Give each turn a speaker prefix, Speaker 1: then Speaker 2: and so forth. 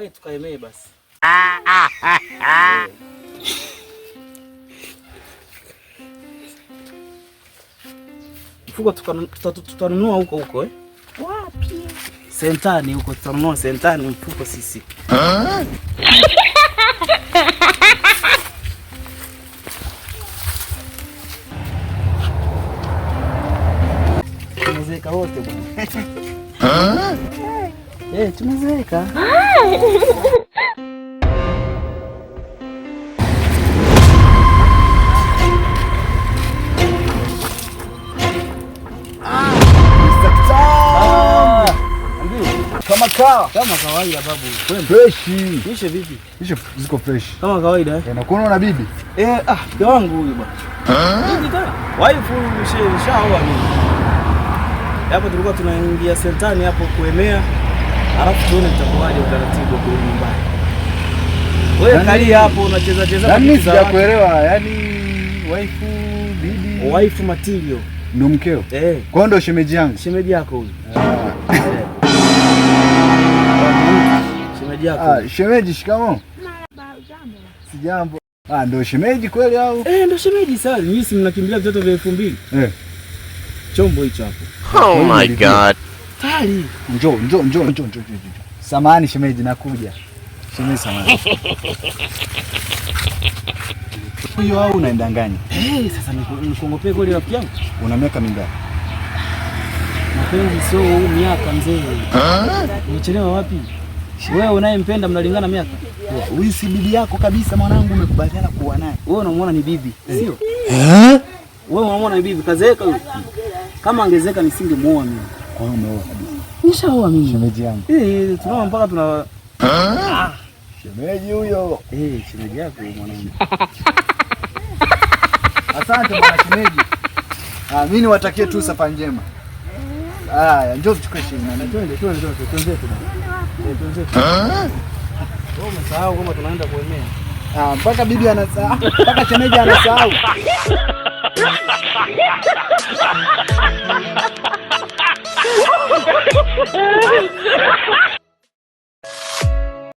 Speaker 1: Wahi tukaemee basi. Mfuko tutanunua huko eh?
Speaker 2: Wapi?
Speaker 1: Sentani huko tutanunua sentani mfuko sisi. Tumezeeka wote bwana. Tumezeeka. Kama kawaida babu.
Speaker 3: Fresh.
Speaker 1: Nishe vipi?
Speaker 3: Nishe ziko fresh.
Speaker 1: Kama kawaida eh?
Speaker 3: Na kuona bibi?
Speaker 1: Mke wangu huyu bwana. Bibi tena? Waifu nishaoa mimi. Hapo tulikuwa tunaingia sentani hapo kuemea. Alafu tuone tutakuwaje utaratibu kwa nyumbani. Wewe kali hapo unacheza cheza.
Speaker 3: Mimi sijakuelewa. Yaani waifu bibi.
Speaker 1: Waifu material.
Speaker 3: Ndio mkeo? Kwa ndo shemeji yangu.
Speaker 1: Shemeji yako huyu. Shemeji yako.
Speaker 3: Shemeji shikamoo. Sijambo. Ndio shemeji kweli au?
Speaker 1: Ndio shemeji sasa. Nyinyi si mnakimbilia vitoto vya 2000. Chombo hicho hapo.
Speaker 4: Oh my god.
Speaker 1: Tali.
Speaker 3: Njoo. Samahani shemeji nakuja. Shemeji samahani. Huyo au unaendanganya?
Speaker 1: Sasa nikongopee kweli rafiki yangu.
Speaker 3: Una miaka mingapi?
Speaker 1: Mapenzi sio miaka mzee. Umechelewa wapi? Wewe unayempenda mnalingana miaka?
Speaker 3: Huyu si bibi yako kabisa mwanangu, umekubaliana kuwa naye.
Speaker 1: Wewe unamwona ni bibi, sio? Wewe unamwona ni bibi, kazeeka huyo. Kama angezeeka nisingemuoa mimi.
Speaker 3: Kwa hiyo umeoa kabisa?
Speaker 1: Nishaoa mimi.
Speaker 3: Shemeji yangu.
Speaker 1: Tunaona mpaka tuna
Speaker 3: shemeji huyo.
Speaker 1: Shemeji yako mwanangu.
Speaker 3: Asante bwana shemeji. Mimi niwatakie tu safari njema. Haya, njoo tuchukue shilingi.
Speaker 1: Twende tu. Wewe umesahau kama tunaenda kuemea.
Speaker 3: Mpaka bibi anasahau. Mpaka shemeji anasahau.